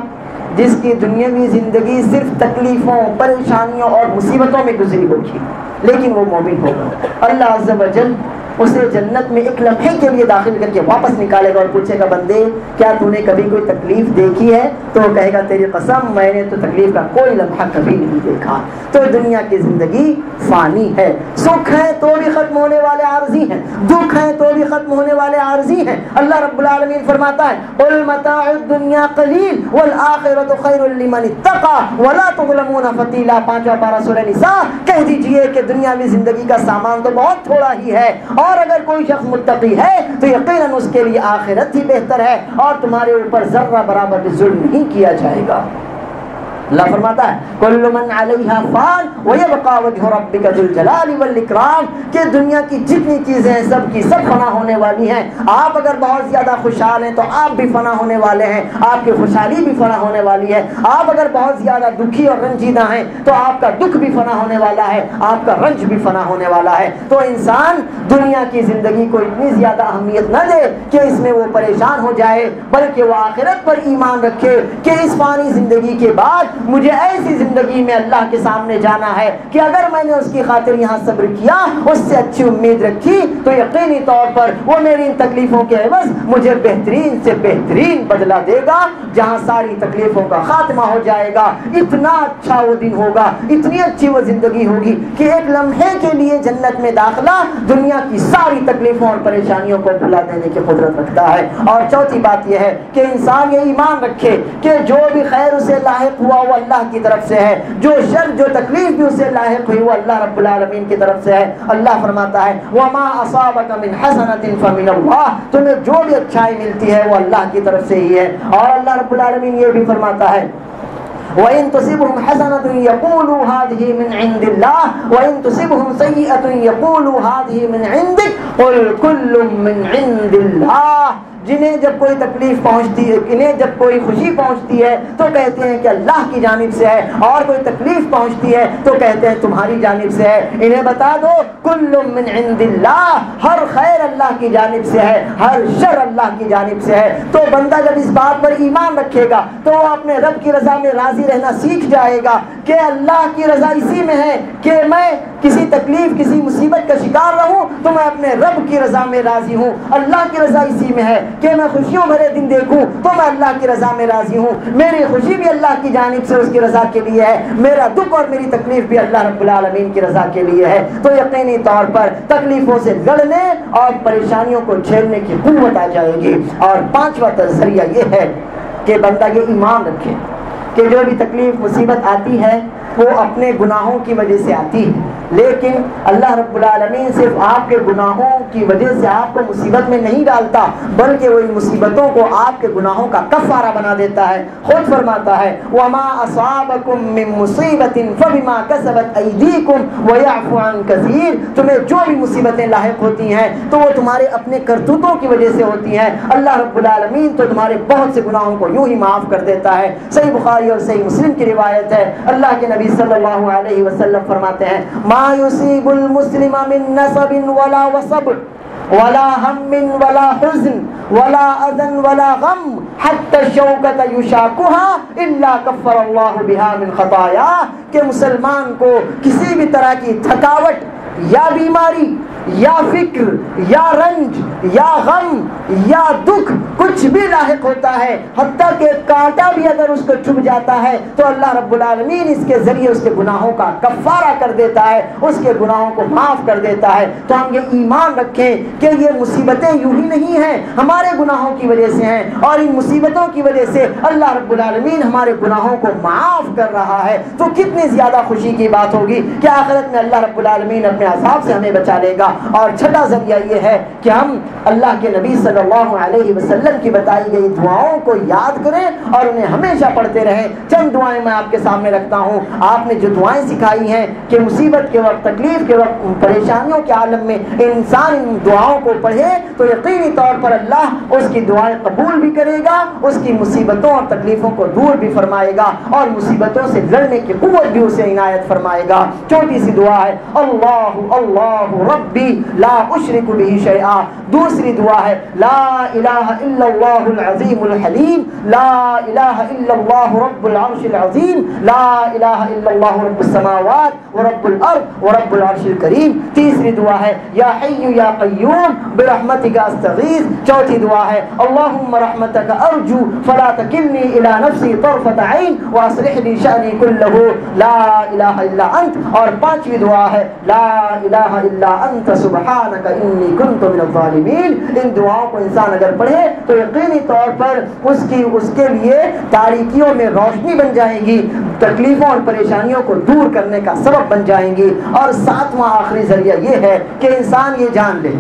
جس کی دنیاوی زندگی صرف تکلیفوں، پریشانیوں اور مصیبتوں میں گزری ہوگی، لیکن وہ مومن ہوگا۔ اللہ عز و جل اسے جنت میں ایک لمحے کے لیے داخل کر کے واپس نکالے گا اور پوچھے گا بندے کیا تو نے کبھی کوئی تکلیف دیکھی ہے؟ تو وہ کہے گا تیری قسم میں نے تو تکلیف کا کوئی لمحہ کبھی نہیں دیکھا۔ تو دنیا کی زندگی فانی ہے، سکھ ہے تو بھی ختم ہونے والے عارضی ہیں، دکھ ہے تو بھی ختم ہونے والے عارضی ہیں۔ اللہ رب العالمین فرماتا ہے قل متاع الدنیا قلیل والآخرۃ خیر لمن اتقى ولا تظلمون فتیلا، 5واں پارہ سورہ نساء۔ کہہ دیجئے کہ دنیاوی زندگی کا سامان تو بہت تھوڑا ہی ہے، اور اگر کوئی شخص متقی ہے تو یقیناً اس کے لیے آخرت ہی بہتر ہے اور تمہارے اوپر ذرہ برابر بھی ظلم نہیں کیا جائے گا۔ اللہ فرماتا ہے کل من علیہا فان ویبقى وجہ ربک ذو الجلال والاکرام، کہ دنیا کی جتنی چیزیں ہیں سب کی سب فنا ہونے والی ہیں۔ آپ اگر بہت زیادہ خوشحال ہیں تو آپ بھی فنا ہونے والے ہیں، آپ کی خوشحالی بھی فنا ہونے والی ہے۔ آپ اگر بہت زیادہ دکھی اور رنجیدہ ہیں تو آپ کا دکھ بھی فنا ہونے والا ہے، آپ کا رنج بھی فنا ہونے والا ہے۔ تو انسان دنیا کی زندگی کو اتنی زیادہ اہمیت نہ دے کہ اس میں وہ پریشان ہو جائے، بلکہ وہ آخرت پر ایمان رکھے کہ اس فانی زندگی کے بعد مجھے ایسی زندگی میں اللہ کے سامنے جانا ہے کہ اگر میں نے اس کی خاطر یہاں صبر کیا، اس سے اچھی امید رکھی، تو یقینی طور پر وہ میری ان تکلیفوں کے عوض مجھے بہترین سے بہترین بدلہ دے گا، جہاں ساری تکلیفوں کا خاتمہ ہو جائے گا۔ اتنا اچھا وہ دن ہوگا، اتنی اچھی وہ زندگی ہوگی کہ ایک لمحے کے لیے جنت میں داخلہ دنیا کی ساری تکلیفوں اور پریشانیوں کو بھلا دینے کی قدرت رکھتا ہے۔ اور چوتھی بات یہ ہے کہ انسان یہ ایمان رکھے کہ جو بھی خیر اسے لاحق ہوا وہ اللہ کی طرف سے ہے، جو شر جو تکلیف بھی اسے لاحق ہوئی وہ اللہ رب العالمین کی طرف سے ہے۔ اللہ فرماتا ہے وَمَا أَصَابَكَ مِنْ حَسَنَةٍ فَمِنَ اللَّهِ، تمہیں جو بھی اچھائی ملتی ہے وہ اللہ کی طرف سے ہی ہے۔ اور اللہ رب العالمین یہ بھی فرماتا ہے وَإِن تُصِبْهُمْ حَسَنَةٌ يَقُولُوا هَٰذِهِ مِنْ عِندِ اللَّهِ وَإِن تُصِبْهُمْ سَيِّئَةٌ يَقُولُوا هَٰذِهِ مِنْ عِندِكَ قُلْ كُلٌّ مِنْ عِندِ اللَّهِ، جنہیں جب کوئی تکلیف پہنچتی ہے، انہیں جب کوئی خوشی پہنچتی ہے تو کہتے ہیں کہ اللہ کی جانب سے ہے، اور کوئی تکلیف پہنچتی ہے تو کہتے ہیں تمہاری جانب سے ہے۔ انہیں بتا دو کل من عند اللہ، ہر خیر اللہ کی جانب سے ہے، ہر شر اللہ کی جانب سے ہے۔ تو بندہ جب اس بات پر ایمان رکھے گا تو وہ اپنے رب کی رضا میں راضی رہنا سیکھ جائے گا کہ اللہ کی رضا اسی میں ہے کہ میں کسی تکلیف کسی مصیبت کا شکار رہوں تو میں اپنے رب کی رضا میں راضی ہوں، اللہ کی رضا اسی میں ہے کہ میں خوشیوں بھرے دن دیکھوں تو میں اللہ کی رضا میں راضی ہوں، میری خوشی بھی اللہ کی جانب سے اس کی رضا کے لیے ہے، میرا دکھ اور میری تکلیف بھی اللہ رب العالمین کی رضا کے لیے ہے۔ تو یقینی طور پر تکلیفوں سے لڑنے اور پریشانیوں کو جھیلنے کی قوت آ جائے گی۔ اور پانچواں ذریعہ یہ ہے کہ بندہ یہ ایمان رکھے کہ جو بھی تکلیف مصیبت آتی ہے وہ اپنے گناہوں کی وجہ سے آتی ہے، لیکن اللہ رب العالمین صرف آپ کے گناہوں کی وجہ سے آپ کو مصیبت میں نہیں ڈالتا، بلکہ وہ ان مصیبتوں کو آپ کے گناہوں کا کفارہ بنا دیتا ہے۔ خود فرماتا ہے وَمَا أَصَابَكُم مِّن مُّصِيبَةٍ فَبِمَا كَسَبَتْ أَيْدِيكُمْ وَيَعْفُو عَن كَثِيرٍ، تمہیں جو بھی مصیبتیں لاحق ہوتی ہیں تو وہ تمہارے اپنے کرتوتوں کی وجہ سے ہوتی ہیں، اللہ رب العالمین تو تمہارے بہت سے گناہوں کو یوں ہی معاف کر دیتا ہے۔ صحیح بخاری اور صحیح مسلم کی روایت ہے، اللہ کے نبی صلی اللہ علیہ وسلم فرماتے ہیں ما يصيب المسلم من نصب ولا وصب ولا هم ولا حزن ولا اذى ولا غم حتى الشوكة يشاكها الا كفر الله بها من خطاياه، کہ مسلمان کو کسی بھی طرح کی تھکاوٹ یا بیماری یا فکر یا رنج یا غم یا دکھ کچھ بھی لاحق ہوتا ہے، حتیٰ کہ کانٹا بھی اگر اس کو چبھ جاتا ہے تو اللہ رب العالمین اس کے ذریعے اس کے گناہوں کا کفارہ کر دیتا ہے، اس کے گناہوں کو معاف کر دیتا ہے۔ تو ہم یہ ایمان رکھیں کہ یہ مصیبتیں یوں ہی نہیں ہیں، ہمارے گناہوں کی وجہ سے ہیں، اور ان مصیبتوں کی وجہ سے اللہ رب العالمین ہمارے گناہوں کو معاف کر رہا ہے۔ تو کتنی زیادہ خوشی کی بات ہوگی کہ آخرت میں اللہ رب العالمین اپنے عذاب سے ہمیں بچا لے گا۔ اور چھٹا ذریعہ یہ ہے کہ ہم اللہ کے نبی صلی اللہ علیہ وسلم کی بتائی گئی دعاؤں کو یاد کریں اور انہیں ہمیشہ پڑھتے رہیں۔ چند دعائیں میں آپ کے سامنے رکھتا ہوں، آپ نے جو دعائیں سکھائی ہیں کہ مصیبت کے وقت، تکلیف کے وقت، پریشانیوں کے عالم میں انسان ان دعاؤں کو پڑھے تو یقینی طور پر اللہ اس کی دعائیں قبول بھی کرے گا، اس کی مصیبتوں اور تکلیفوں کو دور بھی فرمائے گا اور مصیبتوں سے لڑنے کی قوت بھی اسے عنایت فرمائے گا۔ چھوٹی سی دعا ہے اللہ اللہ ربی لا اشرک به شیئا۔ دوسری دعا ہے لا الہ الا اللہ العظیم الحلیم، لا الہ الا اللہ رب العرش العظیم، لا الہ الا اللہ رب السماوات ورب الارض ورب العرش الکریم۔ تیسری دعا ہے یا حی یا قیوم برحمتک استغیث۔ چوتھی دعا ہے اللہم رحمتک ارجو فلا تکلنی الی نفسی طرفۃ عین واصلح لی شأنی کلہ لا الہ الا انت۔ اور پانچویں دعا ہے لا الہ الا انت سبحانک انی کنت من الظالمین۔ ان دعاؤں کو انسان اگر پڑھے تو یقینی طور پر اس کے لیے تاریکیوں میں روشنی بن جائے گی، تکلیفوں اور پریشانیوں کو دور کرنے کا سبب بن جائیں گی۔ اور ساتواں آخری ذریعہ یہ ہے کہ انسان یہ جان لے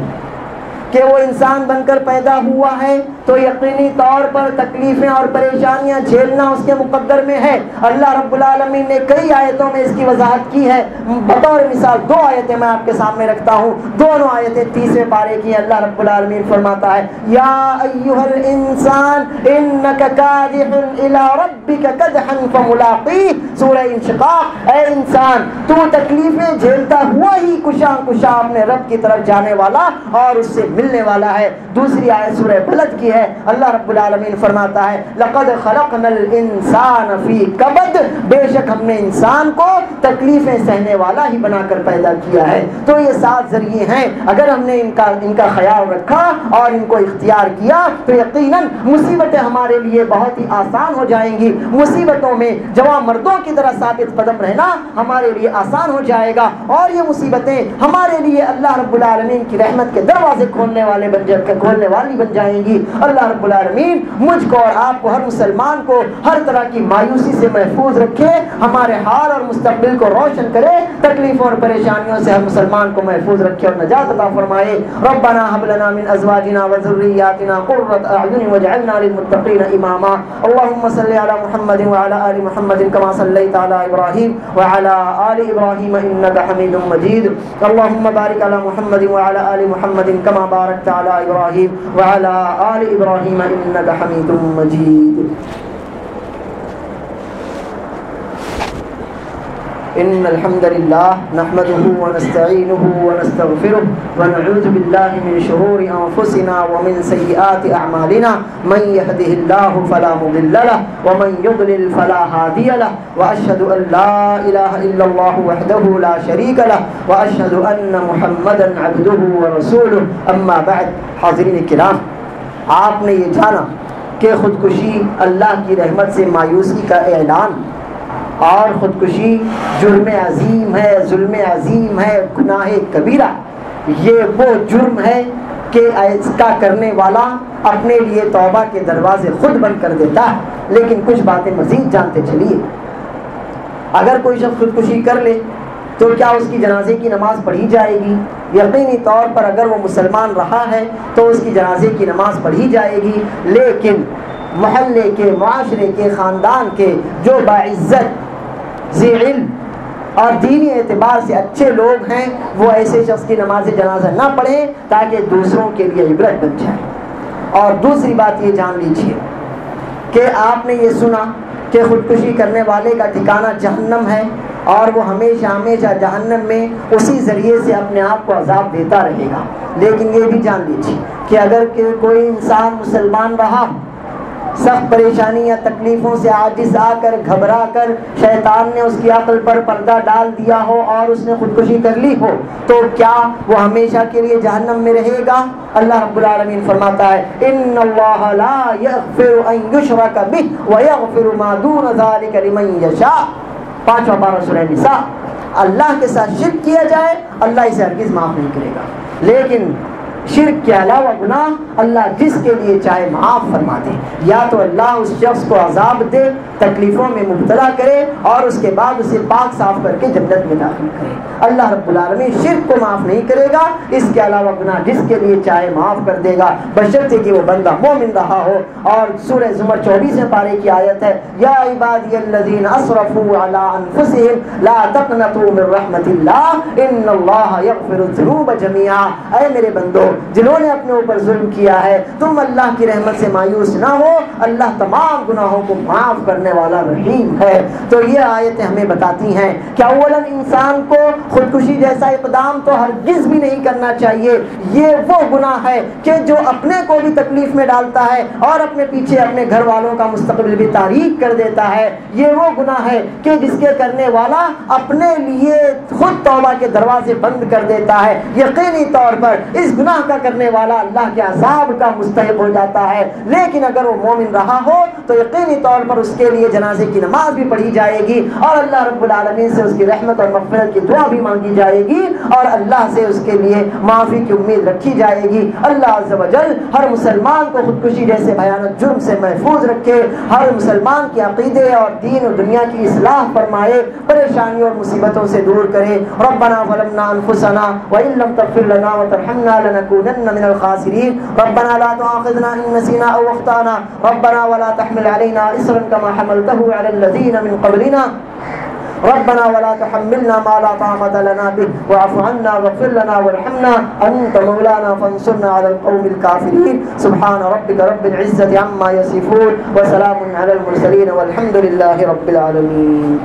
کہ وہ انسان بن کر پیدا ہوا ہے تو یقینی طور پر تکلیفیں اور پریشانیاں جھیلنا اس کے مقدر میں ہے۔ اللہ رب العالمین نے کئی آیتوں میں اس کی وضاحت کی ہے۔ بطور مثال دو آیتیں میں آپ کے سامنے رکھتا ہوں، دونوں آیتیں 30ویں پارے کی ہیں۔ اللہ رب العالمین فرماتا ہے یا ایھا الانسان انک کادح الی ربک کدحا فملاقیہ، سورہ انشقاق۔ اے انسان تو تکلیفیں جھیلتا ہوا ہی کشاں کشاں اپنے رب کی طرف جانے والا اور اس سے ملنے والا ہے۔ دوسری آیت سورہ بلد کی ہے، اللہ رب العالمین فرماتا ہے لقد خلقنا الانسان فی کبد، بے شک ہم نے انسان کو تکلیفیں سہنے والا ہی بنا کر پیدا کیا ہے۔ تو یہ 7 ذریعے ہیں، اگر ہم نے ان کا خیال رکھا اور ان کو اختیار کیا تو یقیناً مصیبتیں ہمارے لیے بہت ہی آسان ہو جائیں گی۔ مصیبتوں میں جوان مردوں کی طرح ثابت قدم رہنا ہمارے لیے آسان ہو جائے گا، اور یہ مصیبتیں ہمارے لیے اللہ رب العالمین کی رحمت کے دروازے کھولنے والی بن جائیں گی۔ اللہ رب العالمین مجھ کو اور آپ کو، ہر مسلمان کو ہر طرح کی مایوسی سے محفوظ رکھے، ہمارے حال اور مستقبل کو روشن کرے، تکلیفوں اور پریشانیوں سے ہر مسلمان کو محفوظ رکھے اور نجات عطا فرمائے۔ ربنا هب لنا من ازواجنا وذرياتنا قرة اعين واجعلنا للمتقين اماما۔ اللهم صل على محمد وعلى ال محمد كما صليت على ابراهيم وعلى ال ابراهيم انك حميد مجيد۔ اللهم بارك على محمد وعلى ال محمد كما باركت على ابراهيم وعلى ال ابراهيم انك حميد مجيد۔ إن الحمد لله نحمده ونستعينه ونستغفره ونعوذ بالله من شرور أنفسنا ومن سيئات أعمالنا، من يهده الله فلا مضل له ومن يضلل فلا هادي له، وأشهد أن لا إله إلا الله وحده لا شريك له، وأشهد أن محمدا عبده ورسوله۔ أما بعد، حاضرین کرام، آپ نے یہ جانا کہ خودکشی اللہ کی رحمت سے مایوسی کا اعلان، اور خودکشی جرم عظیم ہے، ظلم عظیم ہے، گناہ کبیرہ۔ یہ وہ جرم ہے کہ اس کا کرنے والا اپنے لیے توبہ کے دروازے خود بند کر دیتا ہے۔ لیکن کچھ باتیں مزید جانتے چلیے۔ اگر کوئی شخص خودکشی کر لے تو کیا اس کی جنازے کی نماز پڑھی جائے گی؟ یقینی طور پر اگر وہ مسلمان رہا ہے تو اس کی جنازے کی نماز پڑھی جائے گی، لیکن محلے کے، معاشرے کے، خاندان کے جو باعزت، ذی علم اور دینی اعتبار سے اچھے لوگ ہیں، وہ ایسے شخص کی نماز جنازہ نہ پڑھیں تاکہ دوسروں کے لیے عبرت بن جائے۔ اور دوسری بات یہ جان لیجیے کہ آپ نے یہ سنا کہ خودکشی کرنے والے کا ٹھکانہ جہنم ہے، اور وہ ہمیشہ ہمیشہ جہنم میں اسی ذریعے سے اپنے آپ کو عذاب دیتا رہے گا۔ لیکن یہ بھی جان لیجیے کہ اگر کوئی انسان مسلمان رہا، سخت پریشانی یا تکلیفوں سے عاجز آ کر، گھبرا کر شیطان نے اس کی عقل پر پردہ ڈال دیا ہو اور اس نے خودکشی کر لی ہو، تو کیا وہ ہمیشہ کے لیے جہنم میں رہے گا؟ اللہ رب العالمین فرماتا ہے ان اللہ لا یغفر ان یشرک بہ ویغفر ما دون ذلک لمن یشاء۔ 5واں پارہ سورہ نساء۔ اللہ کے ساتھ شرک کیا جائے، اللہ اسے ہرگز معاف نہیں کرے گا، لیکن شرک کے علاوہ گناہ اللہ جس کے لیے چاہے معاف فرما دے۔ یا تو اللہ اس شخص کو عذاب دے، تکلیفوں میں مبتلا کرے، اور اس کے بعد اسے پاک صاف کر کے جنت میں داخل کرے۔ اللہ رب العالمین شرک کو معاف نہیں کرے گا، اس کے علاوہ گناہ جس کے لیے چاہے معاف کر دے گا، بشرطے کہ وہ بندہ مومن رہا ہو۔ اور سورہ زمر 24 پارے کی آیت ہے یا عبادی الذین اسرفوا علی انفسہم لا تقنطوا من رحمت اللہ ان اللہ یغفر الذنوب جميعا۔ اے میرے بندو جنہوں نے اپنے اوپر ظلم کیا ہے، تم اللہ کی رحمت سے مایوس نہ ہو، اللہ تمام گناہوں کو معاف کرنے والا رحیم ہے۔ تو یہ آیتیں ہمیں بتاتی ہیں کہ اولاً انسان کو خودکشی جیسا اقدام تو ہرگز بھی نہیں کرنا چاہیے۔ یہ وہ گناہ ہے کہ جو اپنے کو بھی تکلیف میں ڈالتا ہے اور اپنے پیچھے اپنے گھر والوں کا مستقبل بھی تاریک کر دیتا ہے۔ یہ وہ گناہ ہے کہ جس کے کرنے والا اپنے لیے خود توبہ کے دروازے بند کر دیتا ہے۔ یقینی طور پر اس گناہ کا کرنے والا اللہ کے عذاب کا مستحق ہو جاتا ہے، لیکن اگر وہ مومن رہا ہو تو یقینی طور پر اس کے لیے جنازے کی نماز بھی پڑھی جائے گی، اور اللہ رب العالمین سے اس کی رحمت اور مغفرت کی دعا بھی مانگی جائے گی، اور اللہ سے اس کے لیے معافی کی امید رکھی جائے گی۔ اللہ عز و جل ہر مسلمان کو خودکشی جیسے بھیانک جرم سے محفوظ رکھے، ہر مسلمان کے عقیدے اور دین اور دنیا کی اصلاح فرمائے، پریشانیوں اور مصیبتوں سے دور کرے۔ ربنا ظلمنا انفسنا وان لم تغفر لنا وترحمنا لنكونن من الخاسرين ربنا لا تؤاخذنا ان نسينا او اخطانا ربنا ولا تحمل علينا اصرا كما حملته على الذين من قبلنا ربنا ولا تحملنا ما لا طاقة لنا به واعف عنا واغفر لنا وارحمنا أنت مولانا فانصرنا على القوم الكافرين سبحان ربك رب العزة عما يصفون وسلام على المرسلين والحمد لله رب العالمين.